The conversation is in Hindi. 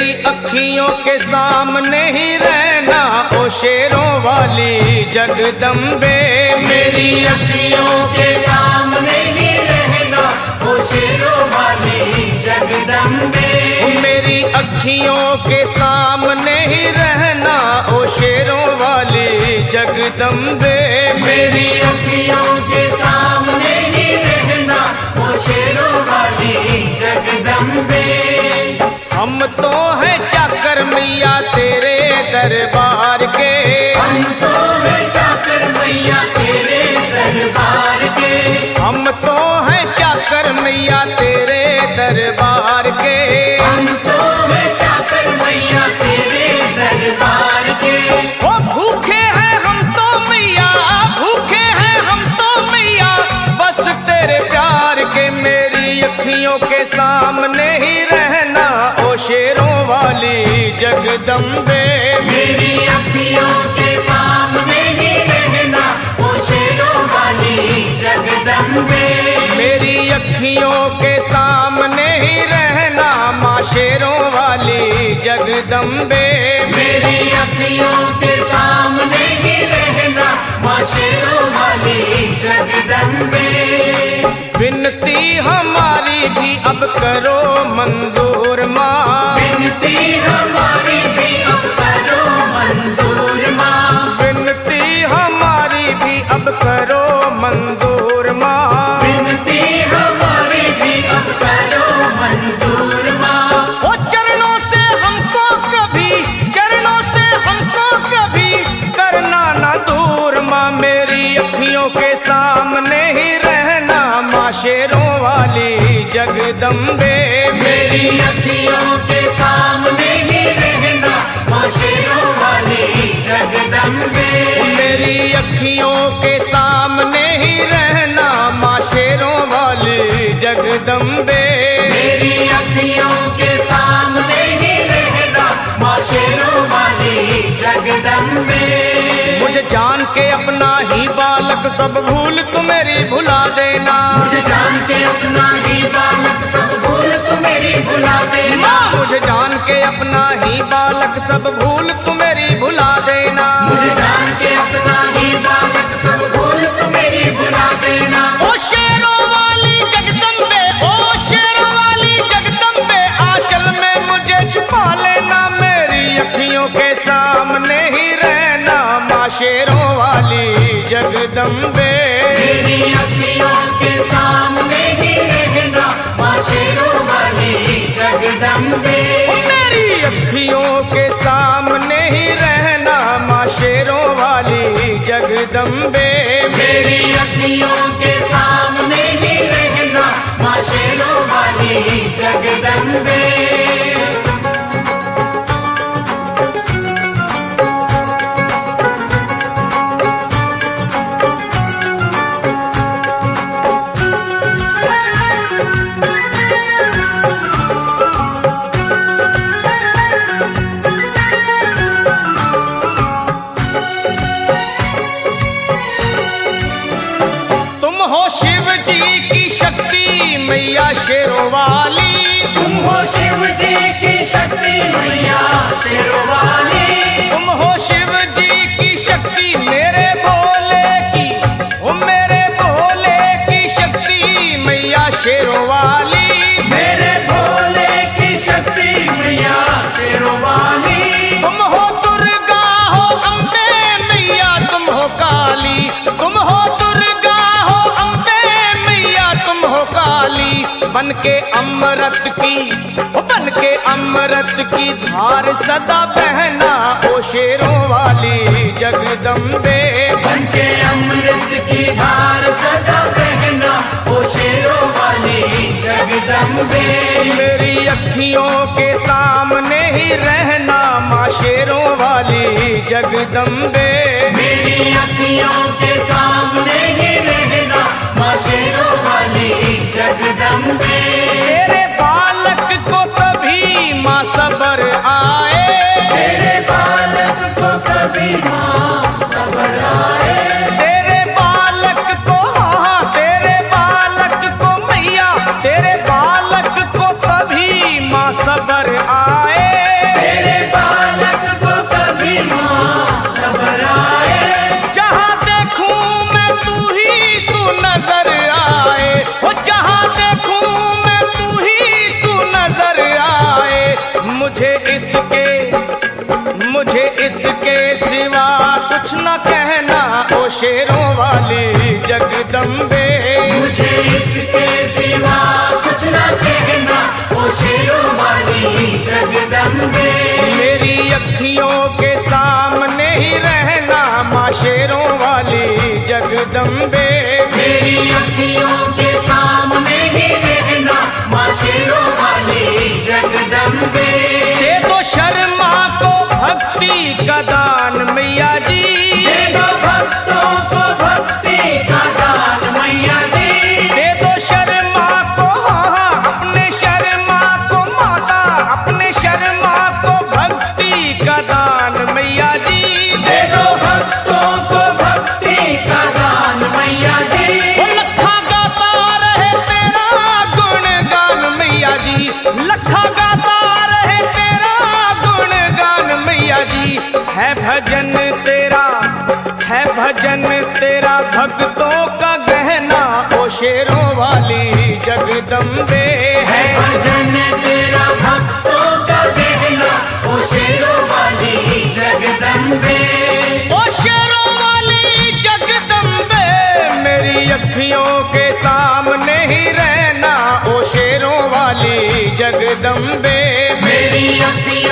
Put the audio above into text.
मेरी अखियों के सामने ही रहना ओ शेरों वाली जगदम्बे। मेरी अखियों के सामने ही रहना ओ शेरों वाली जगदम्बे। मेरी अखियों के सामने ही रहना ओ शेरों वाली जगदम्बे। मेरी अखियों के सामने ही रहना ओ शेरों वाली जगदम्बे। हम तो हैं चाकर मैया तेरे दरबार के। हम तो हैं चाकर मैया तेरे दरबार के। हम तो हैं चाकर मैया तेरे दरबार के। हम तो हैं चाकर मैया तेरे दरबार के। ओ भूखे हैं हम तो मैया, भूखे हैं हम तो मैया बस तेरे प्यार के। मेरी अखियों के सामने ही रहना ओ शेरों वाली जगदम्बे। मेरी अखियों के सामने ही रहना ओ शेरों वाली जगदम्बे। मेरी अखियों के सामने ही रहना माँ शेरों वाली जगदम्बे। मेरी अखियों के सामने ही रहना माँ शेरों वाली जगदम्बे। विनती हमारी भी अब करो मंजूर माँ। विनती हमारी भी अब करो मंजूर माँ। विनती हमारी भी अब करो मंजूर माँ। विनती हमारी भी अब करो मंजूर माँ। ओ चरणों से हमको कभी, चरणों से हमको कभी करना ना दूर माँ। मेरी अखियों के सामने ही रहना माँ शेरों वाली जगदम्बे। मेरी अखियों के सामने ही रहना माँ शेरों वाली जगदम्बे। मेरी अखियों के सामने ही रहना माँ शेरों वाली जगदम्बे। मेरी अखियों के सामने ही रहना माँ शेरों वाली जगदम्बे। मुझे जान के अपना ही बालक सब भूल तू मेरी भुला देना। मुझे जान के अपना ही बालक सब भूल तू मेरी भुला देना। मुझे जान के अपना ही बालक सब भूल तू मेरी भुला देना। मुझे जान के अपना ही बालक सब भूल तू मेरी भुला देना। ओ शेरों वाली जगदम्बे, ओ शेरों वाली जगदम्बे आंचल में मुझे छुपा लेना। मेरी अखियों के सामने ही रहना माँ शेरों वाली जगदम्बे। मेरी अखियों के सामने ही रहना माँ शेरों वाली जगदम्बे। मेरी अखियों के सामने ही रहना माँ शेरों वाली जगदम्बे। मेरी अखियों के सामने ही रहना माँ शेरों वाली जगदम्बे। शिव जी की शक्ति मैया शेरों वाली। तुम हो शिव जी की शक्ति मैया शेरों वाली। तुम हो शिव जी की शक्ति मेरे भोले की, ओ मेरे भोले की शक्ति मैया शेरों वाली। मेरे भोले की शक्ति मैया शेरों वाली। तुम हो दुर्गा हो अम्बे मैया तुम हो काली। तुम हो दुर्गा हो अम्बे मैया तुम हो काली। बन के अमृत की, बन के अमृत की धार सदा बहना ओ शेरों वाली जगदम्बे। बन के अमृत की धार सदा बहना ओ शेरों वाली जगदम्बे। मेरी अखियों के सामने ही रहना माँ शेरों वाली जगदम्बे। मेरी अखियों के सामने ही रहना माँ शेरों वाली जगदम्बे। तेरे बालक को कभी माँ सबर आए। तेरे बालक को कभी माँ सबर आए। तेरे बालक को, हाँ तेरे बालक को मैया, तेरे बालक को कभी माँ सबर आए। इसके सिवा कुछ न कहना ओ शेरों वाली जगदम्बे। मुझे इसके सिवा कुछ न कहना ओ शेरों वाली जगदम्बे। मेरी अखियों के सामने ही रहना माँ शेरों वाली जगदम्बे। मेरी अखियों के सामने ही रहना माँ शेरों वाली जगदम्बे। दे दो शर्मा को भक्ति का दान मैया जी। दे दो भक्तों को भक्ति का दान मैया जी। दे दो शर्मा को अपने शर्मा को माता, अपने शर्मा को भक्ति का दान मैया जी। दे दो भक्तों को भक्ति का दान मैया जी। लखा गाता रहे तेरा गुणगान मैया जी। लखा गाता रहे तेरा गुणगान मैया जी। है भजन तेरा भक्तों का गहना ओ शेरों वाली जगदम्बे। है भजन तेरा भक्तों का गहना ओ शेरों वाली जगदम्बे। ओ शेरों वाली जगदम्बे मेरी अखियों के सामने ही रहना ओ शेरों वाली जगदम्बे। मेरी अखियों